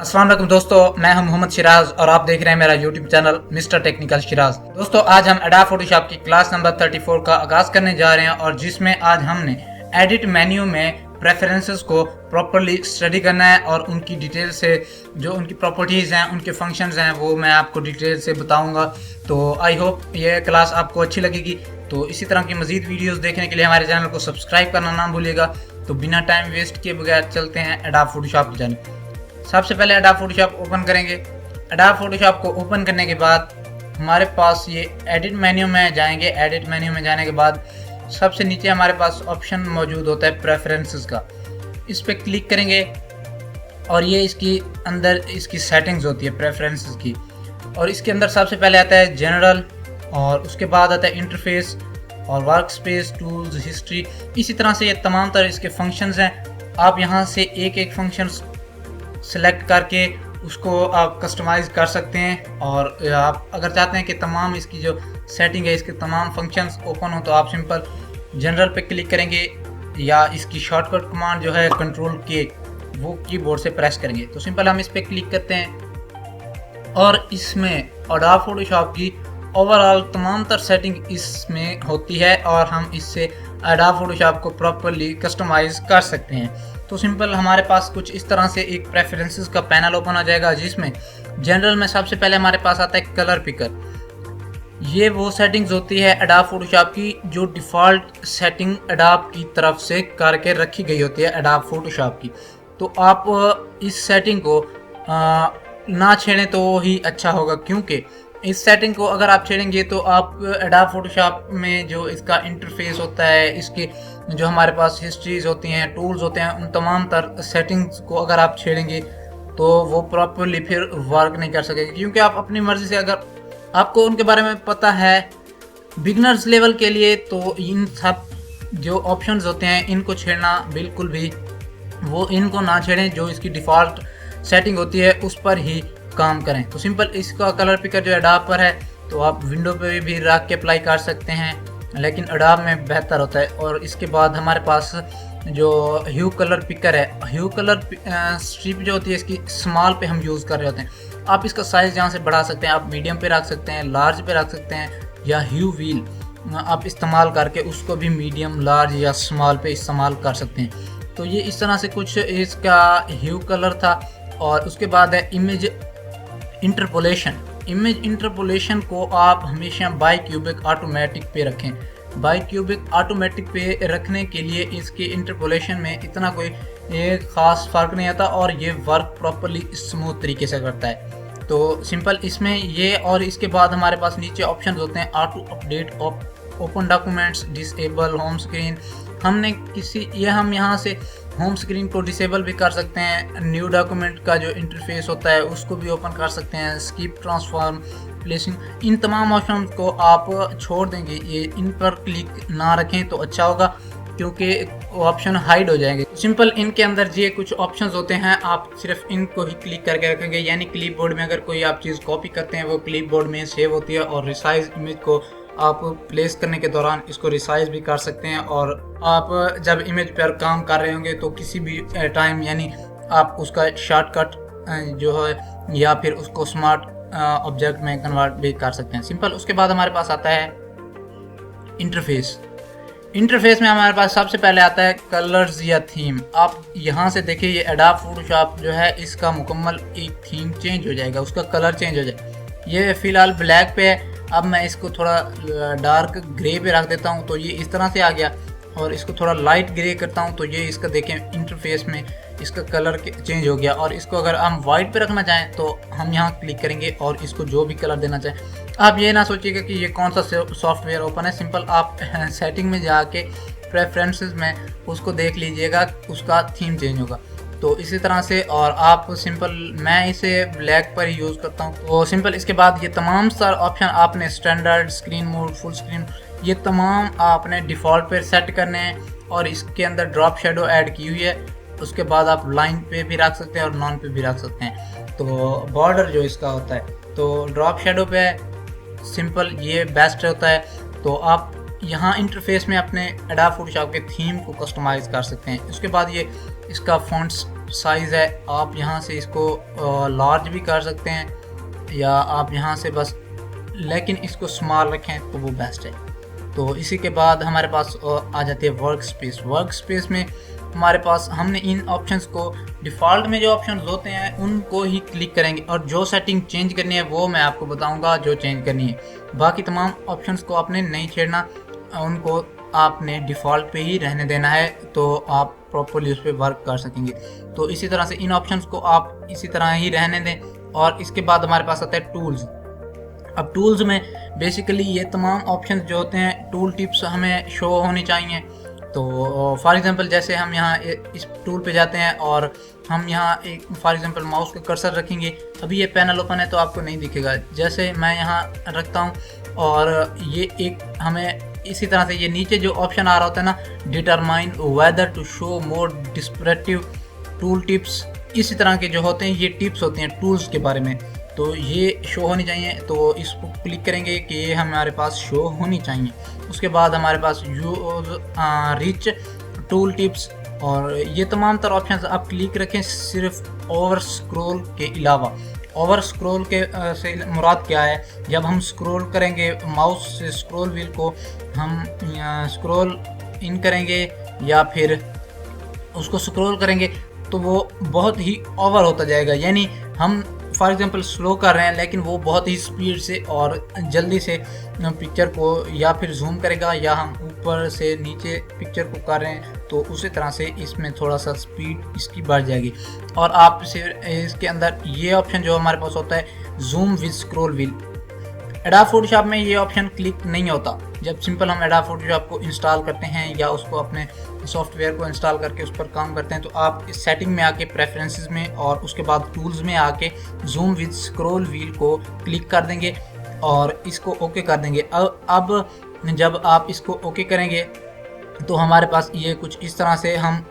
अस्सलाम वालेकुम दोस्तों, मैं हूं मोहम्मद शिराज और आप देख रहे हैं मेरा YouTube channel mister technical Siraj. दोस्तों आज हम एडोब फोटोशॉप की क्लास नंबर 34 का आगाज करने जा रहे हैं और जिसमें आज हमने एडिट मेन्यू में प्रेफरेंसेस को प्रॉपरली स्टडी करना है और उनकी डिटेल से जो उनकी प्रॉपर्टीज़ हैं, उनके फंक्शंस हैं, वो मैं आपको डिटेल से बताऊंगा। तो आई होप ये क्लास आपको अच्छी लगेगी। तो इसी तरह की मज़ीद वीडियोस देखने के लिए हमारे चैनल को सब्सक्राइब करना ना भूलिएगा। तो बिना टाइम वेस्ट किए बगैर चलते हैं एडोब फोटोशॉप की जानिब। सबसे पहले एडोब फोटोशॉप ओपन करेंगे। एडोब फोटोशॉप को ओपन करने के बाद हमारे पास ये एडिट मेन्यू में जाएंगे। एडिट मेन्यू में जाने के बाद सबसे नीचे हमारे पास ऑप्शन मौजूद होता है प्रेफरेंसेस का। इस पर क्लिक करेंगे और ये इसकी अंदर इसकी सेटिंग्स होती है प्रेफरेंसेस की। और इसके अंदर सबसे पहले आता है जनरल और उसके बाद आता है इंटरफेस और वर्क स्पेस, टूल्स, हिस्ट्री। इसी तरह से ये तमाम तरह इसके फंक्शंस हैं। आप यहाँ से एक एक फंक्शन सेलेक्ट करके उसको आप कस्टमाइज़ कर सकते हैं। और आप अगर चाहते हैं कि तमाम इसकी जो सेटिंग है, इसके तमाम फंक्शंस ओपन हो, तो आप सिंपल जनरल पे क्लिक करेंगे या इसकी शॉर्टकट कमांड जो है कंट्रोल के, वो कीबोर्ड से प्रेस करेंगे। तो सिंपल हम इस पर क्लिक करते हैं और इसमें एडोब फोटोशॉप की ओवरऑल तमाम तर सेटिंग इसमें होती है और हम इससे एडोब फोटोशॉप को प्रॉपरली कस्टमाइज़ कर सकते हैं। तो सिंपल हमारे पास कुछ इस तरह से एक प्रेफरेंसेस का पैनल ओपन हो जाएगा, जिसमें जनरल में सबसे पहले हमारे पास आता है कलर पिकर। ये वो सेटिंग्स होती है एडोब फोटोशॉप की जो डिफ़ॉल्ट सेटिंग एडोब की तरफ से करके रखी गई होती है एडोब फोटोशॉप की। तो आप इस सेटिंग को ना छेड़ें तो ही अच्छा होगा, क्योंकि इस सेटिंग को अगर आप छेड़ेंगे तो आप एडोब फोटोशॉप में जो इसका इंटरफेस होता है, इसके जो हमारे पास हिस्ट्रीज होती हैं, टूल्स होते हैं, उन तमाम तर सेटिंग्स को अगर आप छेड़ेंगे तो वो प्रॉपरली फिर वर्क नहीं कर सकेंगे। क्योंकि आप अपनी मर्ज़ी से, अगर आपको उनके बारे में पता है बिगनर्स लेवल के लिए, तो इन सब जो ऑप्शंस होते हैं इनको छेड़ना बिल्कुल भी वो इनको ना छेड़ें। जो इसकी डिफ़ॉल्ट सेटिंग होती है उस पर ही काम करें। तो सिंपल इसका कलर पिकर जो एडोब पर है तो आप विंडो पे भी रख के अप्लाई कर सकते हैं, लेकिन एडोब में बेहतर होता है। और इसके बाद हमारे पास जो ह्यू कलर पिकर है, ह्यू कलर स्ट्रिप जो होती है इसकी स्मॉल पे हम यूज़ कर रहे होते हैं। आप इसका साइज़ यहाँ से बढ़ा सकते हैं, आप मीडियम पे रख सकते हैं, लार्ज पे रख सकते हैं, या ह्यू व्हील आप इस्तेमाल करके उसको भी मीडियम, लार्ज या स्मॉल पे इस्तेमाल कर सकते हैं। तो ये इस तरह से कुछ इसका ह्यू कलर था। और उसके बाद है इमेज इंटरपोलेशन। इमेज इंटरपोलेशन को आप हमेशा बाई क्यूबिक ऑटोमेटिक पे रखें। बाई क्यूबिक ऑटोमेटिक पे रखने के लिए इसके इंटरपोलेशन में इतना कोई एक ख़ास फ़र्क नहीं आता और ये वर्क प्रॉपरली स्मूथ तरीके से करता है। तो सिंपल इसमें ये, और इसके बाद हमारे पास नीचे ऑप्शन होते हैं auto update, open documents, disable home screen. हम यहाँ से होम स्क्रीन को डिसेबल भी कर सकते हैं। न्यू डॉक्यूमेंट का जो इंटरफेस होता है उसको भी ओपन कर सकते हैं। स्किप, ट्रांसफॉर्म, प्लेसिंग, इन तमाम ऑप्शन को आप छोड़ देंगे, ये इन पर क्लिक ना रखें तो अच्छा होगा, क्योंकि ऑप्शन हाइड हो जाएंगे। सिंपल इनके अंदर ये कुछ ऑप्शंस होते हैं, आप सिर्फ इनको ही क्लिक करके रखेंगे। यानी क्लिपबोर्ड में अगर कोई आप चीज़ कॉपी करते हैं वो क्लिपबोर्ड में सेव होती है, और रिसाइज इमेज को आप प्लेस करने के दौरान इसको रिसाइज भी कर सकते हैं। और आप जब इमेज पर काम कर रहे होंगे तो किसी भी टाइम, यानी आप उसका शॉर्टकट जो है या फिर उसको स्मार्ट ऑब्जेक्ट में कन्वर्ट भी कर सकते हैं। सिंपल उसके बाद हमारे पास आता है इंटरफेस। इंटरफेस में हमारे पास सबसे पहले आता है कलर्स या थीम। आप यहाँ से देखिए, ये एडोब फोटोशॉप जो है इसका मुकम्मल एक थीम चेंज हो जाएगा, उसका कलर चेंज हो जाएगा। ये फ़िलहाल ब्लैक पे है, अब मैं इसको थोड़ा डार्क ग्रे पे रख देता हूँ तो ये इस तरह से आ गया। और इसको थोड़ा लाइट ग्रे करता हूँ तो ये इसका देखें इंटरफेस में इसका कलर चेंज हो गया। और इसको अगर हम वाइट पे रखना चाहें तो हम यहाँ क्लिक करेंगे और इसको जो भी कलर देना चाहें। आप ये ना सोचिएगा कि ये कौन सा सॉफ्टवेयर ओपन है, सिंपल आप सेटिंग में जाके प्रेफरेंसेस में उसको देख लीजिएगा, उसका थीम चेंज होगा। तो इसी तरह से, और आप सिंपल, मैं इसे ब्लैक पर ही यूज़ करता हूँ। तो सिंपल इसके बाद ये तमाम सारे ऑप्शन आपने standard, screen mode, full screen, ये तमाम आपने डिफ़ॉल्ट पर सेट करने हैं। और इसके अंदर ड्रॉप शेडो ऐड की हुई है। उसके बाद आप लाइन पे भी रख सकते हैं और नॉन पे भी रख सकते हैं। तो बॉर्डर जो इसका होता है तो ड्रॉप शेडो पे सिंपल ये बेस्ट होता है। तो आप यहाँ इंटरफेस में अपने एडोब फोटोशॉप के थीम को कस्टमाइज़ कर सकते हैं। उसके बाद ये इसका साइज़ है, आप यहाँ से इसको लार्ज भी कर सकते हैं या आप यहाँ से बस, लेकिन इसको स्मॉल रखें तो वो बेस्ट है। तो इसी के बाद हमारे पास आ जाती है वर्क स्पेस। वर्क स्पेस में हमारे पास हमने इन ऑप्शंस को, डिफ़ॉल्ट में जो ऑप्शंस होते हैं उनको ही क्लिक करेंगे और जो सेटिंग चेंज करनी है वो मैं आपको बताऊंगा जो चेंज करनी है। बाकी तमाम ऑप्शंस को आपने नहीं छेड़ना, उनको आपने डिफ़ॉल्ट पे ही रहने देना है, तो आप प्रॉपर्ली उस पर वर्क कर सकेंगे। तो इसी तरह से इन ऑप्शंस को आप इसी तरह ही रहने दें। और इसके बाद हमारे पास आता है टूल्स। अब टूल्स में बेसिकली ये तमाम ऑप्शंस जो होते हैं, टूल टिप्स हमें शो होनी चाहिए। तो फॉर एग्जांपल जैसे हम यहाँ इस टूल पे जाते हैं और हम यहाँ एक फॉर एग्जांपल माउस का कर्सर रखेंगे, अभी ये पैनल ओपन है तो आपको नहीं दिखेगा। जैसे मैं यहाँ रखता हूँ और ये एक हमें इसी तरह से ये नीचे जो ऑप्शन आ रहा होता है ना, determine whether to show more descriptive tool tips, इसी तरह के जो होते हैं ये टिप्स होते हैं टूल्स के बारे में, तो ये शो होनी चाहिए। तो इसको क्लिक करेंगे कि ये हमारे पास शो होनी चाहिए। उसके बाद हमारे पास यूज रिच टूल टिप्स, और ये तमाम तरह ऑप्शन आप क्लिक रखें सिर्फ ओवर स्क्रॉल के अलावा। ओवर स्क्रॉल के से मुराद क्या है, जब हम स्क्रॉल करेंगे माउस से स्क्रॉल व्हील को हम स्क्रॉल इन करेंगे या फिर उसको स्क्रॉल करेंगे तो वो बहुत ही ओवर होता जाएगा, यानी हम फॉर एग्जांपल स्लो कर रहे हैं लेकिन वो बहुत ही स्पीड से और जल्दी से पिक्चर को या फिर जूम करेगा, या हम ऊपर से नीचे पिक्चर को कर रहे हैं तो उसी तरह से इसमें थोड़ा सा स्पीड इसकी बढ़ जाएगी। और आप सिर्फ इसके अंदर ये ऑप्शन जो हमारे पास होता है zoom with scroll wheel, adobe Photoshop में ये ऑप्शन क्लिक नहीं होता। जब सिंपल हम एडोब फोटोशॉप को इंस्टॉल करते हैं या उसको अपने सॉफ्टवेयर को इंस्टॉल करके उस पर काम करते हैं, तो आप इस सेटिंग में आके प्रेफरेंसेस में और उसके बाद टूल्स में आके जूम विद स्क्रॉल व्हील को क्लिक कर देंगे और इसको ओके कर देंगे। अब जब आप इसको ओके करेंगे तो हमारे पास ये कुछ इस तरह से हम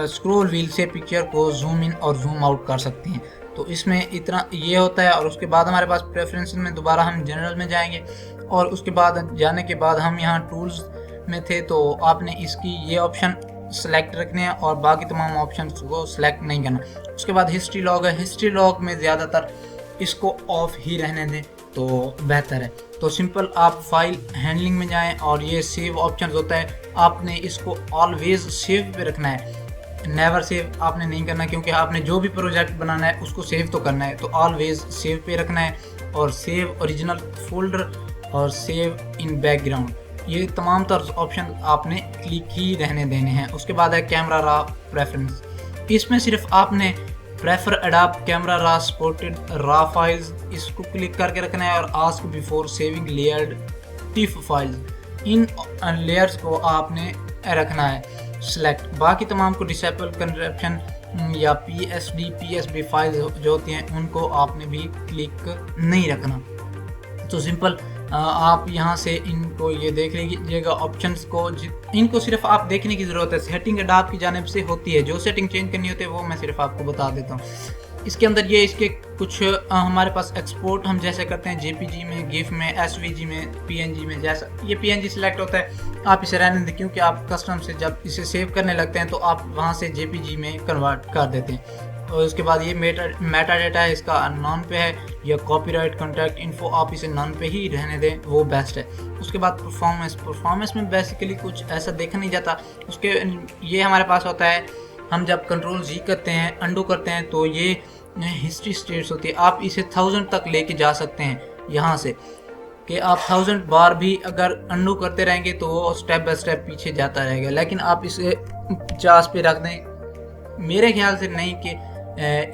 स्क्रॉल व्हील से पिक्चर को जूम इन और जूम आउट कर सकते हैं। तो इसमें इतना ये होता है। और उसके बाद हमारे पास प्रेफरेंसेस में दोबारा हम जनरल में जाएंगे और उसके बाद जाने के बाद हम यहाँ टूल्स में थे, तो आपने इसकी ये ऑप्शन सेलेक्ट रखने हैं और बाकी तमाम ऑप्शन को सिलेक्ट नहीं करना। उसके बाद हिस्ट्री लॉग है, हिस्ट्री लॉग में ज़्यादातर इसको ऑफ ही रहने दें तो बेहतर है। तो सिंपल आप फाइल हैंडलिंग में जाएं और ये सेव ऑप्शन होता है, आपने इसको ऑलवेज सेव पे रखना है, नेवर सेव आपने नहीं करना, क्योंकि आपने जो भी प्रोजेक्ट बनाना है उसको सेव तो करना है। तो ऑलवेज सेव पे रखना है और सेव ओरिजिनल फोल्डर और सेव इन बैकग्राउंड, ये तमाम तरह ऑप्शन आपने क्लिक ही रहने देने हैं। उसके बाद है कैमरा रॉ प्रेफरेंस, इसमें सिर्फ आपने prefer Adobe camera raw supported raw files, इसको क्लिक करके रखना है और ask before saving layered TIFF files, इन लेयर्स को आपने रखना है सिलेक्ट। बाकी तमाम को डिसेबल करप्शन या PSD PSB फाइल्स जो होती हैं उनको आपने भी क्लिक नहीं रखना। तो सिंपल आप यहाँ से इनको ये देख लीजिएगा ऑप्शंस को, इनको सिर्फ आप देखने की ज़रूरत है। सेटिंग एडोब की जानिब से होती है, जो सेटिंग चेंज करनी होती है वो मैं सिर्फ आपको बता देता हूँ। इसके अंदर ये इसके कुछ हमारे पास एक्सपोर्ट हम जैसे करते हैं JPG में, GIF में, SVG में, PNG में, जैसा ये PNG सिलेक्ट होता है आप इसे रहने दें, क्योंकि आप कस्टम से जब इसे सेव करने लगते हैं तो आप वहाँ से JPG में कन्वर्ट कर देते हैं। और उसके बाद ये मेटा डेटा है, इसका नॉन पे है, या कॉपीराइट कॉन्टैक्ट इन्फो आप इसे नॉन पे ही रहने दें, वो बेस्ट है। उसके बाद परफॉर्मेंस में बेसिकली कुछ ऐसा देखा नहीं जाता। उसके ये हमारे पास होता है, हम जब Ctrl+G करते हैं, अंडू करते हैं, तो ये हिस्ट्री स्टेट्स होती है, आप इसे 1000 तक लेके जा सकते हैं यहाँ से, कि आप 1000 बार भी अगर अंडू करते रहेंगे तो वो स्टेप बाय स्टेप पीछे जाता रहेगा। लेकिन आप इसे 50 पे रख दें, मेरे ख्याल से नहीं कि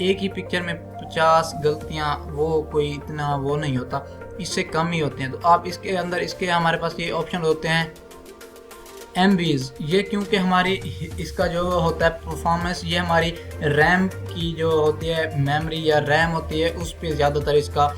एक ही पिक्चर में 50 गलतियाँ वो कोई इतना वो नहीं होता, इससे कम ही होते हैं। तो आप इसके अंदर इसके हमारे पास ये ऑप्शन होते हैं MBs, ये क्योंकि हमारी इसका जो होता है परफॉर्मेंस, ये हमारी रैम की जो होती है मेमोरी या रैम होती है उस पर ज़्यादातर इसका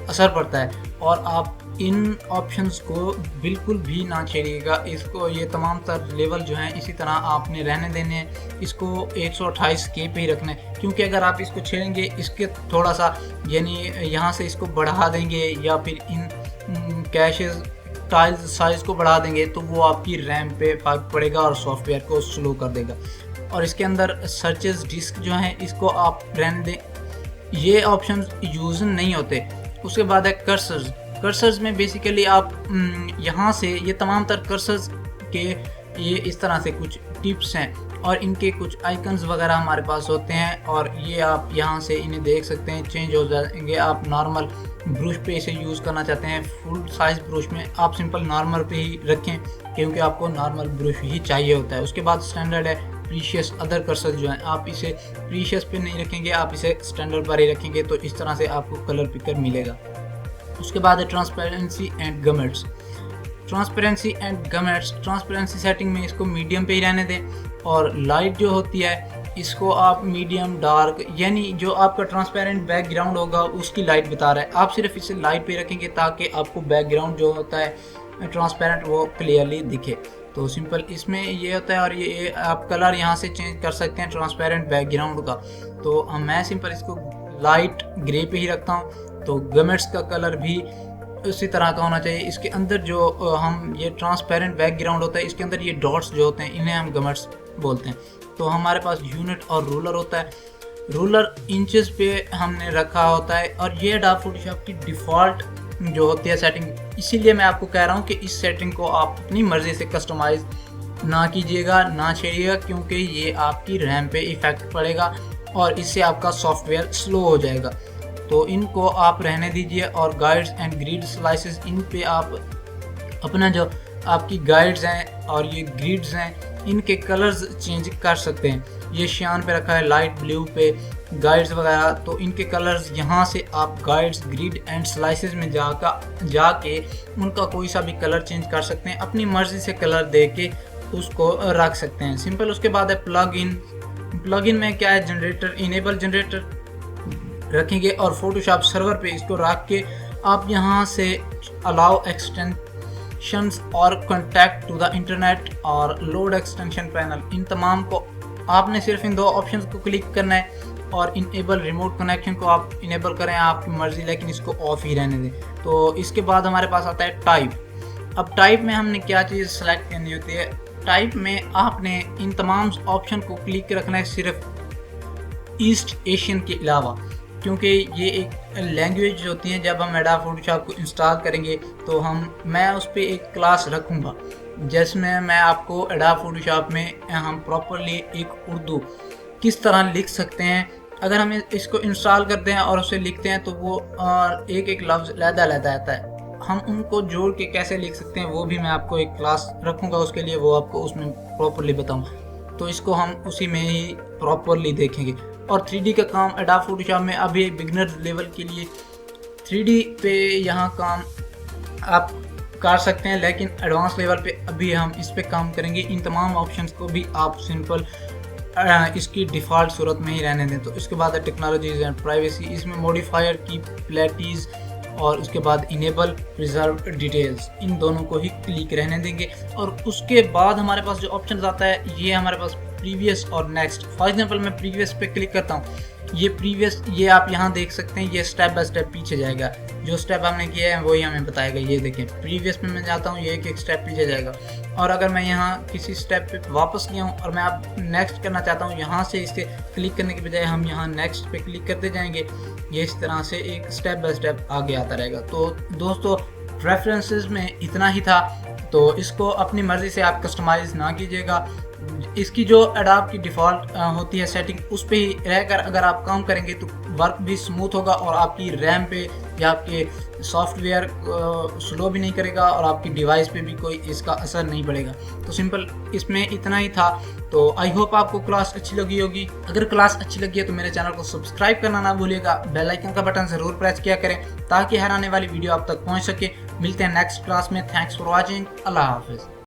असर पड़ता है। और आप इन ऑप्शंस को बिल्कुल भी ना छेड़िएगा, इसको ये तमाम तर लेवल जो हैं इसी तरह आपने रहने देने हैं। इसको 128K पे ही रखना है, क्योंकि अगर आप इसको छेड़ेंगे, इसके थोड़ा सा यानी यहाँ से इसको बढ़ा देंगे या फिर इन कैशेस टाइल्स साइज़ को बढ़ा देंगे तो वो आपकी रैम पे फर्क पड़ेगा और सॉफ्टवेयर को स्लो कर देगा। और इसके अंदर सर्चेस डिस्क जो है इसको आप रहने दें, ये ऑप्शन यूज नहीं होते। उसके बाद है कर्सर्स। कर्सर्स में बेसिकली आप यहाँ से ये तमाम तर कर्सर्स के ये इस तरह से कुछ टिप्स हैं और इनके कुछ आइकन्स वगैरह हमारे पास होते हैं और ये आप यहाँ से इन्हें देख सकते हैं, चेंज हो जाएंगे। आप नॉर्मल ब्रश पे इसे यूज़ करना चाहते हैं फुल साइज़ ब्रश में, आप सिंपल नॉर्मल पे ही रखें क्योंकि आपको नॉर्मल ब्रश ही चाहिए होता है। उसके बाद स्टैंडर्ड है प्रीशियस अदर कर्सर जो है, आप इसे प्रीशियस पे नहीं रखेंगे, आप इसे स्टैंडर्ड पर ही रखेंगे तो इस तरह से आपको कलर पिकर मिलेगा। उसके बाद है transparency and gametes. Transparency and gametes, transparency setting में इसको मीडियम पे ही रहने दें और लाइट जो होती है इसको आप मीडियम डार्क, यानी जो आपका ट्रांसपेरेंट बैकग्राउंड होगा उसकी लाइट बता रहा है, आप सिर्फ इसे लाइट पे रखेंगे ताकि आपको बैकग्राउंड जो होता है ट्रांसपेरेंट वो क्लियरली दिखे। तो सिंपल इसमें ये होता है और ये आप कलर यहाँ से चेंज कर सकते हैं ट्रांसपेरेंट बैकग्राउंड का। तो मैं सिंपल इसको लाइट ग्रे पे ही रखता हूँ। तो गमेट्स का कलर भी उसी तरह का होना चाहिए। इसके अंदर जो हम ये ट्रांसपेरेंट बैकग्राउंड होता है इसके अंदर ये डॉट्स जो होते हैं इन्हें हम गमेट्स बोलते हैं। तो हमारे पास यूनिट और रूलर होता है, रूलर इंचेस पे हमने रखा होता है और ये एडोब फोटोशॉप की डिफ़ॉल्ट जो होती है सेटिंग, इसीलिए मैं आपको कह रहा हूँ कि इस सेटिंग को आप अपनी मर्ज़ी से कस्टमाइज़ ना कीजिएगा, ना छेड़िएगा क्योंकि ये आपकी रैम पे इफ़ेक्ट पड़ेगा और इससे आपका सॉफ्टवेयर स्लो हो जाएगा। तो इनको आप रहने दीजिए और गाइड्स एंड ग्रिड स्लाइसेस, इन पे आप अपना जो आपकी गाइड्स हैं और ये ग्रिड्स हैं इनके कलर्स चेंज कर सकते हैं। ये श्यान पे रखा है लाइट ब्लू पे गाइड्स वगैरह, तो इनके कलर्स यहाँ से आप गाइड्स ग्रिड एंड स्लाइसेस में जाके उनका कोई सा भी कलर चेंज कर सकते हैं, अपनी मर्ज़ी से कलर दे के उसको रख सकते हैं सिंपल। उसके बाद है प्लग इन। प्लग इन में क्या है, जनरेटर, इनेबल जनरेटर रखेंगे और फोटोशॉप सर्वर पे इसको रख के आप यहाँ से अलाउ एक्सटेंशंस और कॉन्टैक्ट टू द इंटरनेट और लोड एक्सटेंशन पैनल, इन तमाम को आपने सिर्फ इन दो ऑप्शंस को क्लिक करना है और इनेबल रिमोट कनेक्शन को आप इनेबल करें, आपकी मर्ज़ी, लेकिन इसको ऑफ ही रहने दें। तो इसके बाद हमारे पास आता है टाइप। अब टाइप में हमने क्या चीज़ सेलेक्ट करनी होती है, टाइप में आपने इन तमाम ऑप्शन को क्लिक रखना है सिर्फ ईस्ट एशियन के अलावा, क्योंकि ये एक लैंग्वेज होती है। जब हम एडोब फोटोशॉप को इंस्टॉल करेंगे तो मैं उस पर एक क्लास रखूँगा जिसमें मैं आपको एडोब फोटोशॉप में हम प्रॉपरली एक उर्दू किस तरह लिख सकते हैं, अगर हम इसको इंस्टॉल करते हैं और उसे लिखते हैं तो वो एक एक लफ्ज़ लहदा आता है, हम उनको जोड़ के कैसे लिख सकते हैं वो भी मैं आपको एक क्लास रखूँगा, उसके लिए वो आपको उसमें प्रॉपरली बताऊँगा। तो इसको हम उसी में ही प्रॉपरली देखेंगे। और 3D का काम एडोब फोटोशॉप में अभी बिगनर लेवल के लिए 3D पे यहाँ काम आप कर सकते हैं, लेकिन एडवांस लेवल पे अभी हम इस पे काम करेंगे। इन तमाम ऑप्शंस को भी आप सिंपल इसकी डिफ़ॉल्ट सूरत में ही रहने दें। तो इसके बाद है टेक्नोलॉजीज़ एंड प्राइवेसी, इसमें मॉडिफायर की प्लेटीज़ और उसके बाद इनेबल प्रिजर्व डिटेल्स, इन दोनों को ही क्लिक रहने देंगे। और उसके बाद हमारे पास जो ऑप्शन आता है ये हमारे पास प्रीवियस और नेक्स्ट। फॉर एग्जांपल मैं प्रीवियस पे क्लिक करता हूँ, ये प्रीवियस, ये आप यहाँ देख सकते हैं, ये स्टेप बाय स्टेप पीछे जाएगा, जो स्टेप हमने किया है वही हमें बताएगा। ये देखें प्रीवियस में मैं जाता हूँ, ये एक स्टेप पीछे जाएगा। और अगर मैं यहाँ किसी स्टेप पे वापस गया हूँ और मैं आप नेक्स्ट करना चाहता हूँ, यहाँ से इसके क्लिक करने के बजाय हम यहाँ नेक्स्ट पे क्लिक करते जाएंगे, ये इस तरह से एक स्टेप बाय स्टेप आगे आता रहेगा। तो दोस्तों रेफरेंसेस में इतना ही था, तो इसको अपनी मर्ज़ी से आप कस्टमाइज़ ना कीजिएगा। इसकी जो एडोब की डिफ़ॉल्ट होती है सेटिंग, उस पर ही रहकर अगर आप काम करेंगे तो वर्क भी स्मूथ होगा और आपकी रैम पे या आपके सॉफ्टवेयर स्लो भी नहीं करेगा और आपकी डिवाइस पे भी कोई इसका असर नहीं पड़ेगा। तो सिंपल इसमें इतना ही था। तो आई होप आपको क्लास अच्छी लगी होगी। अगर क्लास अच्छी लगी है तो मेरे चैनल को सब्सक्राइब करना ना भूलिएगा, बेल आइकन का बटन ज़रूर प्रेस किया करें ताकि हर आने वाली वीडियो आप तक पहुँच सके। मिलते हैं नेक्स्ट क्लास में। Thanks for watching. अल्लाह हाफिज़।